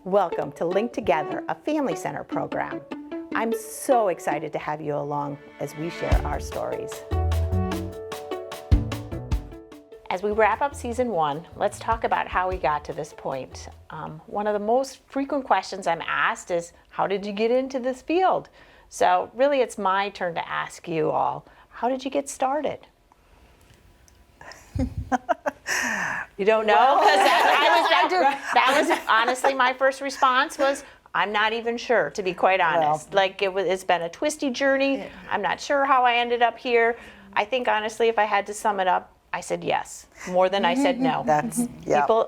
Welcome to Link Together, a family center program. I'm so excited to have you along as we share our stories. As we wrap up season 1, let's talk about how we got to this point. One of the most frequent questions I'm asked is, how did you get into this field? So really it's my turn to ask you all, how did you get started? You don't know? Because that was honestly my first response was, I'm not even sure, to be quite honest. It's been a twisty journey. Yeah. I'm not sure how I ended up here. I think honestly, if I had to sum it up, I said yes, more than I said no.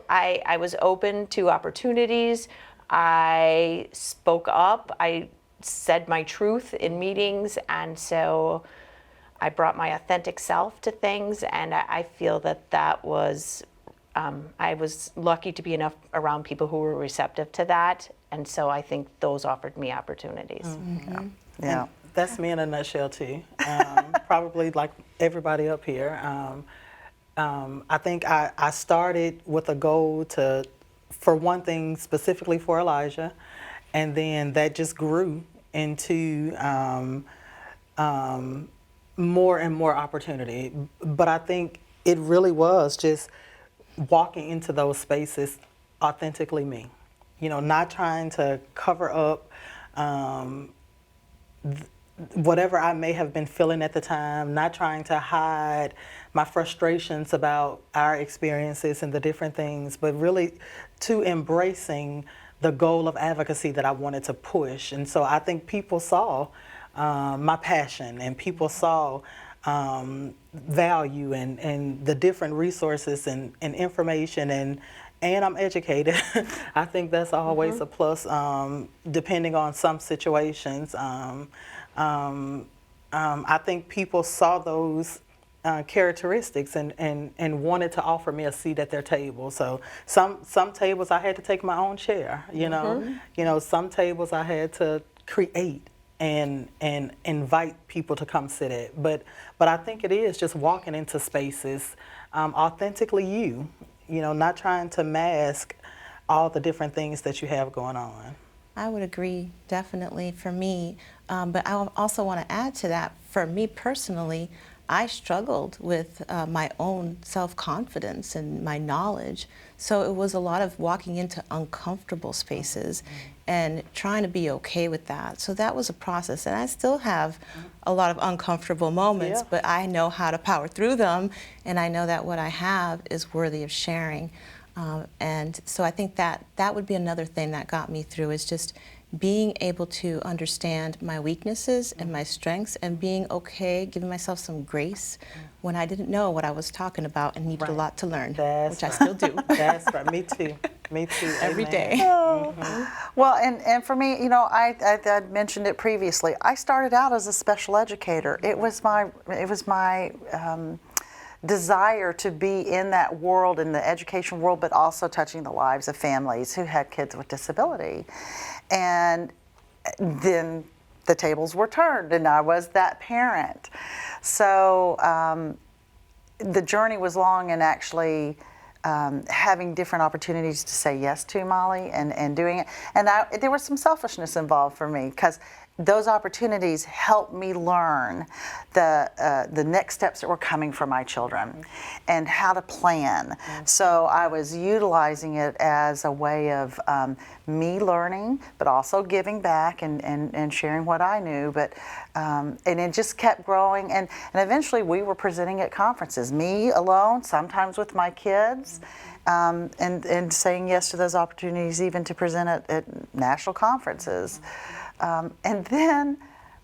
I was open to opportunities. I spoke up. I said my truth in meetings, and so I brought my authentic self to things, and I feel that was, I was lucky to be enough around people who were receptive to that, and so I think those offered me opportunities. Mm-hmm. Yeah. That's me in a nutshell too. Probably like everybody up here. I think I started with a goal for one thing, specifically for Elijah, and then that just grew into more and more opportunity. But I think it really was just walking into those spaces authentically me. You know, not trying to cover up whatever I may have been feeling at the time, not trying to hide my frustrations about our experiences and the different things, but really to embracing the goal of advocacy that I wanted to push. And so I think people saw my passion, and people saw value and the different resources and information, and I'm educated. I think that's always a plus, depending on some situations. I think people saw those characteristics and wanted to offer me a seat at their table. So some tables I had to take my own chair, you know, some tables I had to create and invite people to come sit at. But I think it is just walking into spaces authentically you know, not trying to mask all the different things that you have going on. I would agree, definitely, for me. But I also want to add to that, for me personally, I struggled with my own self-confidence and my knowledge. So it was a lot of walking into uncomfortable spaces and trying to be okay with that. So that was a process, and I still have a lot of uncomfortable moments, but I know how to power through them, and I know that what I have is worthy of sharing. And so I think that would be another thing that got me through, is just being able to understand my weaknesses and my strengths, and being okay, giving myself some grace when I didn't know what I was talking about and needed a lot to learn, which I still do. That's right, me too. Me too. Every day. Oh. Well, and for me, you know, I mentioned it previously. I started out as a special educator. It was my desire to be in that world, in the education world, but also touching the lives of families who had kids with disability. And then the tables were turned, and I was that parent. So the journey was long, and actually having different opportunities to say yes to, Molly, and doing it. And there was some selfishness involved for me, because those opportunities helped me learn the next steps that were coming for my children and how to plan. So I was utilizing it as a way of me learning, but also giving back and sharing what I knew. But and it just kept growing, and eventually we were presenting at conferences, me alone, sometimes with my kids, and saying yes to those opportunities, even to present at national conferences. And then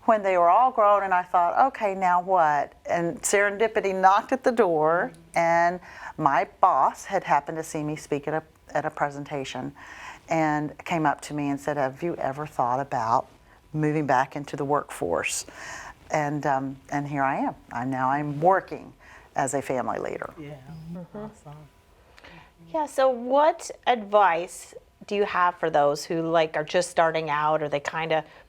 when they were all grown, and I thought, okay, now what? And serendipity knocked at the door, and my boss had happened to see me speak at a presentation, and came up to me and said, have you ever thought about moving back into the workforce? And here I am. I'm working as a family leader. Yeah, awesome. Yeah, so what advice do you have for those who are just starting out, or they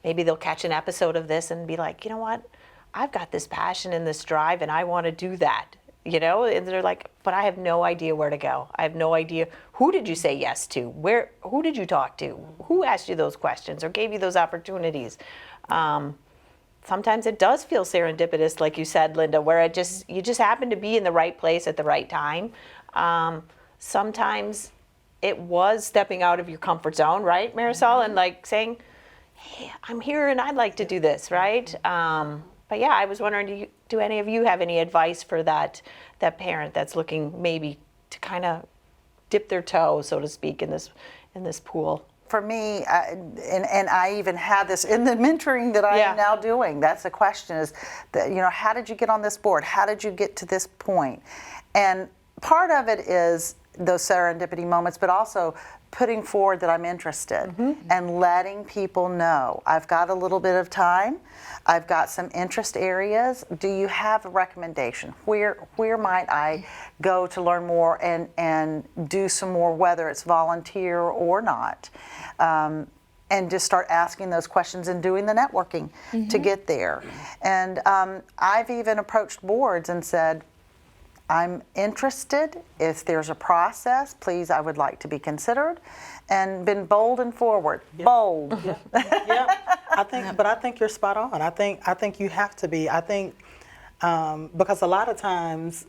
maybe they'll catch an episode of this and be like, you know what, I've got this passion and this drive and I want to do that. you know, and they're like, but I have no idea where to go. I have no idea, who did you say yes to? Who did you talk to? Who asked you those questions or gave you those opportunities? Sometimes it does feel serendipitous, like you said, Linda, where you just happen to be in the right place at the right time. Sometimes it was stepping out of your comfort zone, right, Marisol, and like saying, hey, I'm here and I'd like to do this, right? But yeah, I was wondering, do any of you have any advice for that parent that's looking maybe to kind of dip their toe, so to speak, in this pool? For me, and I even had this in the mentoring that I am now doing. That's the question: is that, you know, how did you get on this board? How did you get to this point? And part of it is those serendipity moments, but also putting forward that I'm interested and letting people know I've got a little bit of time. I've got some interest areas. Do you have a recommendation? Where might I go to learn more and do some more, whether it's volunteer or not? And just start asking those questions and doing the networking to get there. And I've even approached boards and said, I'm interested. If there's a process, please, I would like to be considered, and been bold and forward. Bold. Yeah, I think you're spot on. I think you have to be. I think because a lot of times,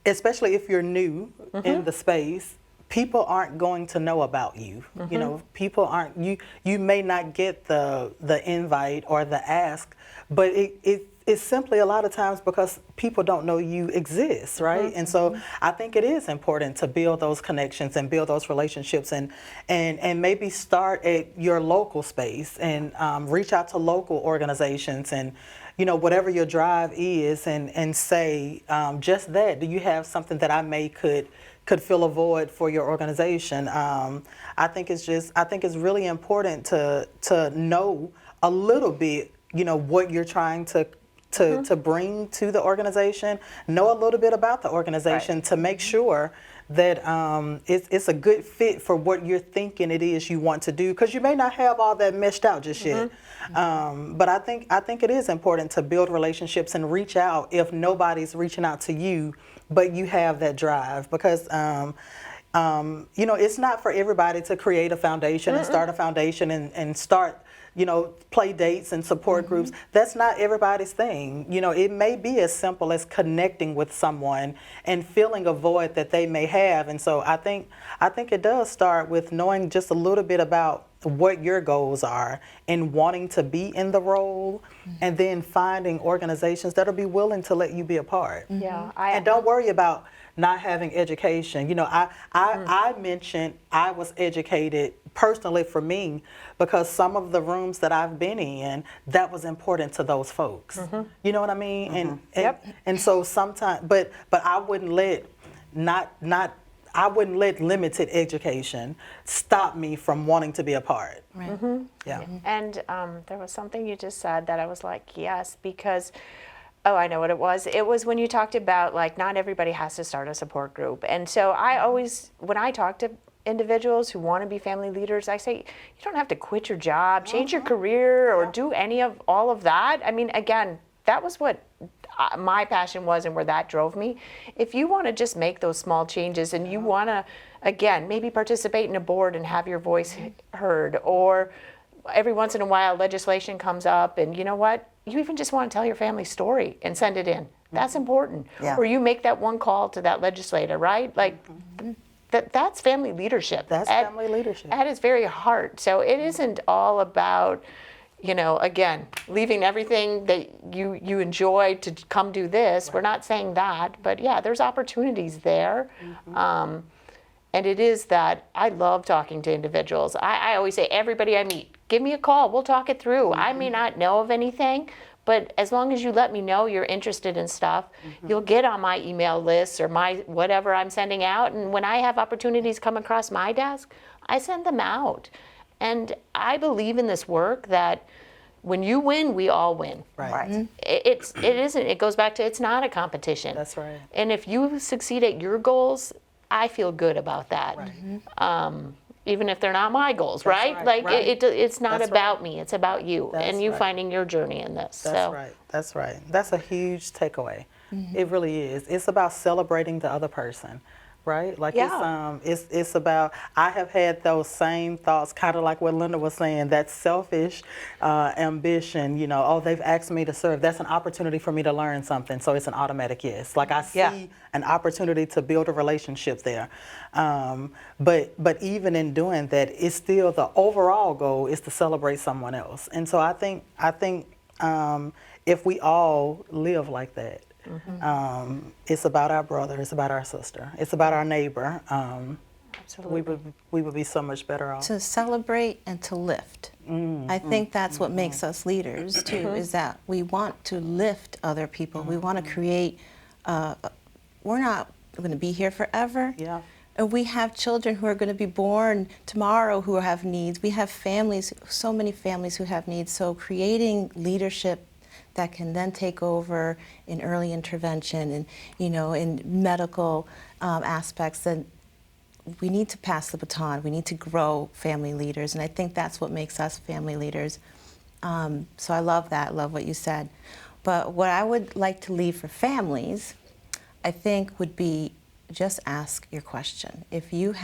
especially if you're new in the space, people aren't going to know about you. You know, people aren't. You may not get the invite or the ask, but it's simply a lot of times because people don't know you exist, right? And so I think it is important to build those connections and build those relationships, and maybe start at your local space and reach out to local organizations, and you know, whatever your drive is, and say just that. Do you have something that I may could fill a void for your organization? I think it's really important to know a little bit, you know, what you're trying to bring to the organization, know a little bit about the organization to make sure that it's a good fit for what you're thinking it is you want to do, because you may not have all that meshed out just yet. But I think it is important to build relationships and reach out if nobody's reaching out to you, but you have that drive, because you know, it's not for everybody to create a foundation and start a foundation and start, you know, play dates and support groups. That's not everybody's thing. You know, it may be as simple as connecting with someone and filling a void that they may have. And so I think it does start with knowing just a little bit about what your goals are and wanting to be in the role, and then finding organizations that'll be willing to let you be a part. Yeah, and don't worry about not having education. You know, I mentioned I was educated personally for me because some of the rooms that I've been in, that was important to those folks. You know what I mean? And so sometimes, but I wouldn't let I wouldn't let limited education stop me from wanting to be a part. Right. Yeah. And there was something you just said that I was like, yes, because, oh, I know what it was. It was when you talked about, like, not everybody has to start a support group. And so I always, when I talk to individuals who want to be family leaders, I say, you don't have to quit your job, change your career, or do any of all of that. I mean, again, that was what my passion was and where that drove me. If you want to just make those small changes and you want to, again, maybe participate in a board and have your voice heard, or every once in a while legislation comes up and you know what, you even just want to tell your family story and send it in. That's important. Or you make that one call to that legislator, right? Like, that's family leadership. That's family leadership. At its very heart. So it isn't all about, you know, again, leaving everything that you enjoy to come do this. We're not saying that, but yeah, there's opportunities there. And it is that I love talking to individuals. I always say, everybody I meet, give me a call. We'll talk it through. I may not know of anything, but as long as you let me know you're interested in stuff, you'll get on my email list or my whatever I'm sending out. And when I have opportunities come across my desk, I send them out. And I believe in this work that when you win, we all win. Right. It goes back to, it's not a competition. That's right. And if you succeed at your goals, I feel good about that. Right. even if they're not my goals, right? right, Like right. it's not That's about me, it's about you That's and you right. finding your journey in this. That's So right. That's right. That's a huge takeaway. It really is. It's about celebrating the other person, right? Like Yeah. it's about. I have had those same thoughts, kind of like what Linda was saying. That selfish ambition. You know, oh, they've asked me to serve. That's an opportunity for me to learn something. So it's an automatic yes. Like I see Yeah. an opportunity to build a relationship there. But even in doing that, it's still the overall goal is to celebrate someone else. And so I think if we all live like that, it's about our brother, it's about our sister, it's about our neighbor. Absolutely. We would be so much better off. To celebrate and to lift. I think that's what makes us leaders too, is that we want to lift other people. We want to create, we're not going to be here forever. Yeah. And we have children who are going to be born tomorrow who have needs. We have families, so many families who have needs. So creating leadership that can then take over in early intervention and, you know, in medical aspects, then we need to pass the baton. We need to grow family leaders, and I think that's what makes us family leaders. So I love that. I love what you said. But what I would like to leave for families, I think, would be just ask your question. If you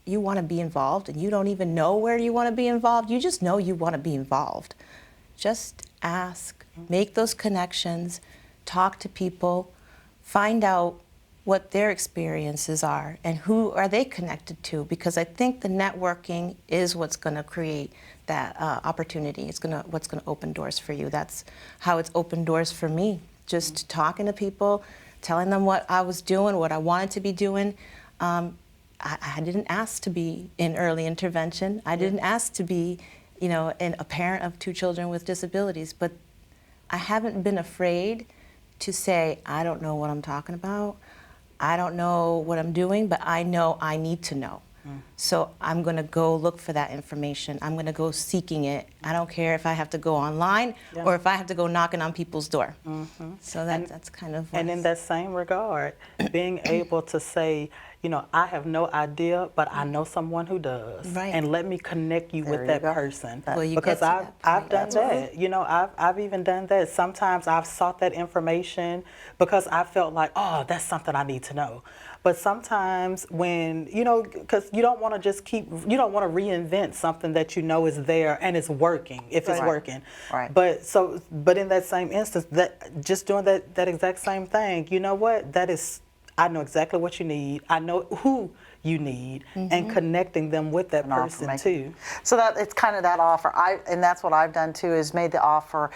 want to be involved and you don't even know where you want to be involved, you just know you want to be involved. Just ask, make those connections, talk to people, find out what their experiences are and who are they connected to, because I think the networking is what's going to create that opportunity. It's what's going to open doors for you. That's how it's opened doors for me. Just talking to people, telling them what I was doing, what I wanted to be doing. I didn't ask to be in early intervention. I didn't ask to be, you know, a parent of 2 children with disabilities, but I haven't been afraid to say, I don't know what I'm talking about. I don't know what I'm doing, but I know I need to know. So I'm going to go look for that information. I'm going to go seeking it. I don't care if I have to go online or if I have to go knocking on people's door. So that's kind of And in that same regard, being able to say, you know, I have no idea, but I know someone who does. Right. And let me connect you with you that go. person. Well, you because get to that I've point. done That's that. You know, I've even done that. Sometimes I've sought that information because I felt like, oh, that's something I need to know. But sometimes when, you know, because you don't want to just you don't want to reinvent something that you know is there and it's working, if it's Right. working. Right. But in that same instance, that just doing that exact same thing, you know what? I know exactly what you need. I know who you need, and connecting them with that person too. So that it's kind of that offer. And that's what I've done too, is made the offer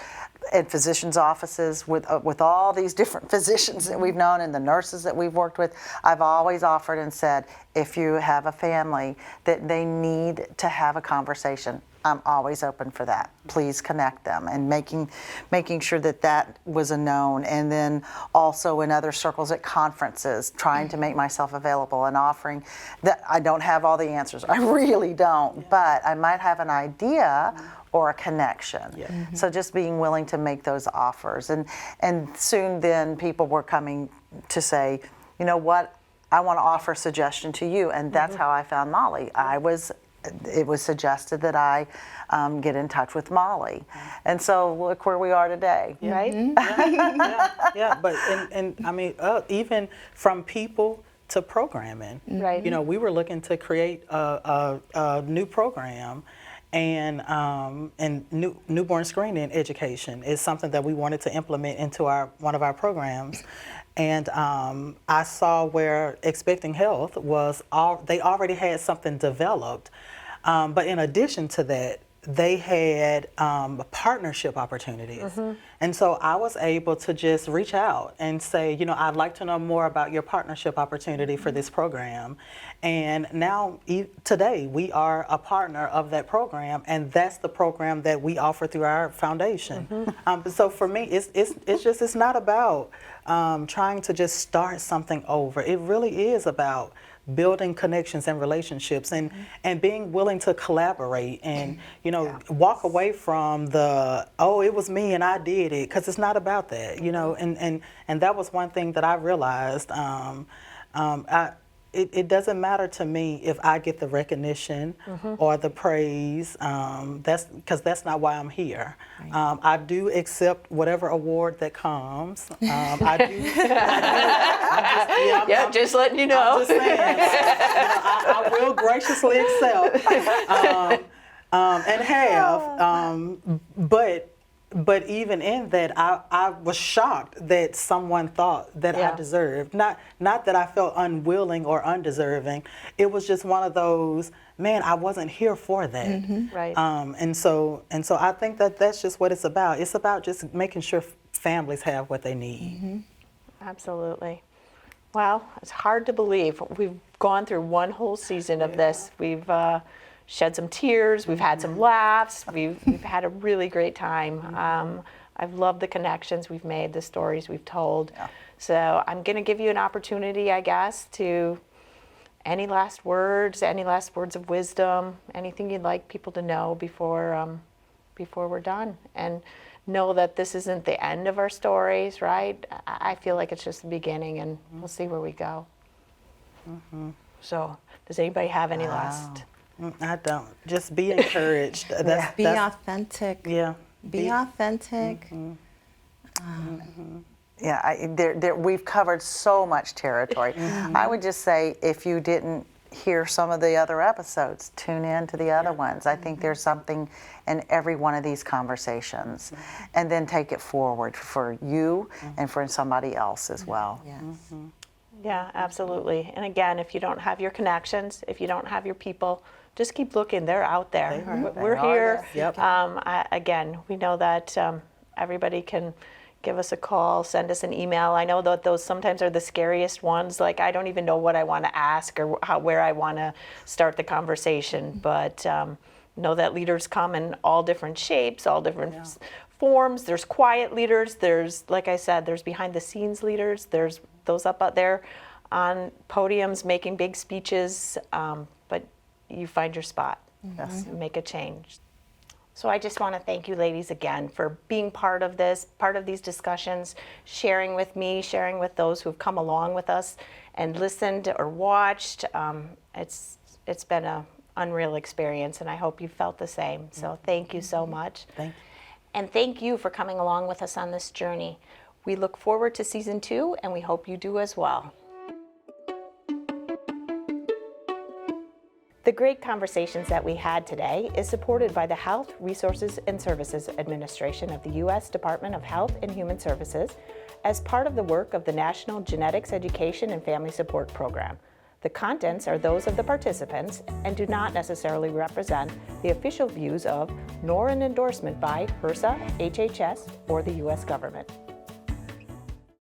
at physicians' offices with all these different physicians that we've known and the nurses that we've worked with. I've always offered and said, if you have a family that they need to have a conversation, I'm always open for that. Please connect them, and making sure that was a known. And then also in other circles at conferences, trying to make myself available and offering that. I don't have all the answers. I really don't, but I might have an idea or a connection. So just being willing to make those offers. And soon then people were coming to say, you know what, I want to offer a suggestion to you. And that's how I found Molly. It was suggested that I get in touch with Molly. And so look where we are today, right? Yeah, but and I mean, even from people to programming. Right. You know, we were looking to create a new program, and newborn screening education is something that we wanted to implement into one of our programs. And I saw where Expecting Health they already had something developed, but in addition to that, they had partnership opportunities. And so I was able to just reach out and say, you know, I'd like to know more about your partnership opportunity for this program. And now, today, we are a partner of that program, and that's the program that we offer through our foundation. So for me, it's not about trying to just start something over. It really is about building connections and relationships, and being willing to collaborate, and walk away from it was me and I did it, because it's not about that, and that was one thing that I realized. it doesn't matter to me if I get the recognition or the praise. That's because that's not why I'm here. I do accept whatever award that comes. I do. Just letting you know. I'm just saying. I will graciously accept and have. But even in that, I was shocked that someone thought that I deserved. Not that I felt unwilling or undeserving. It was just one of those, man, I wasn't here for that. Right. And so I think that that's just what it's about. It's about just making sure families have what they need. Absolutely. Well, it's hard to believe. We've gone through one whole season of this. We've shed some tears, we've had some laughs, we've had a really great time. I've loved the connections we've made, the stories we've told. So I'm going to give you an opportunity, I guess, to any last words of wisdom, anything you'd like people to know before we're done. And know that this isn't the end of our stories, right? I feel like it's just the beginning, and we'll see where we go. So does anybody have any last? I don't. Just be encouraged. Be authentic. Yeah. Be authentic. We've covered so much territory. I would just say, if you didn't hear some of the other episodes, tune in to the other ones. I think there's something in every one of these conversations, and then take it forward for you and for somebody else as well. Yes. Yeah, absolutely. And again, if you don't have your connections, if you don't have your people, just keep looking. They're out there. We're here. Yep. Again, we know that everybody can give us a call, send us an email. I know that those sometimes are the scariest ones. Like, I don't even know what I want to ask or where I want to start the conversation. But know that leaders come in all different shapes, all different forms. There's quiet leaders. There's, like I said, there's behind the scenes leaders. There's those up out there on podiums making big speeches. But you find your spot. Yes. And make a change. So I just want to thank you ladies again for being part of this, part of these discussions, sharing with me, sharing with those who've come along with us and listened or watched. It's been an unreal experience, and I hope you felt the same. So thank you so much. Thank you. And thank you for coming along with us on this journey. We look forward to season 2, and we hope you do as well. The great conversations that we had today is supported by the Health, Resources and Services Administration of the U.S. Department of Health and Human Services as part of the work of the National Genetics Education and Family Support Program. The contents are those of the participants and do not necessarily represent the official views of, nor an endorsement by HRSA, HHS, or the U.S. government.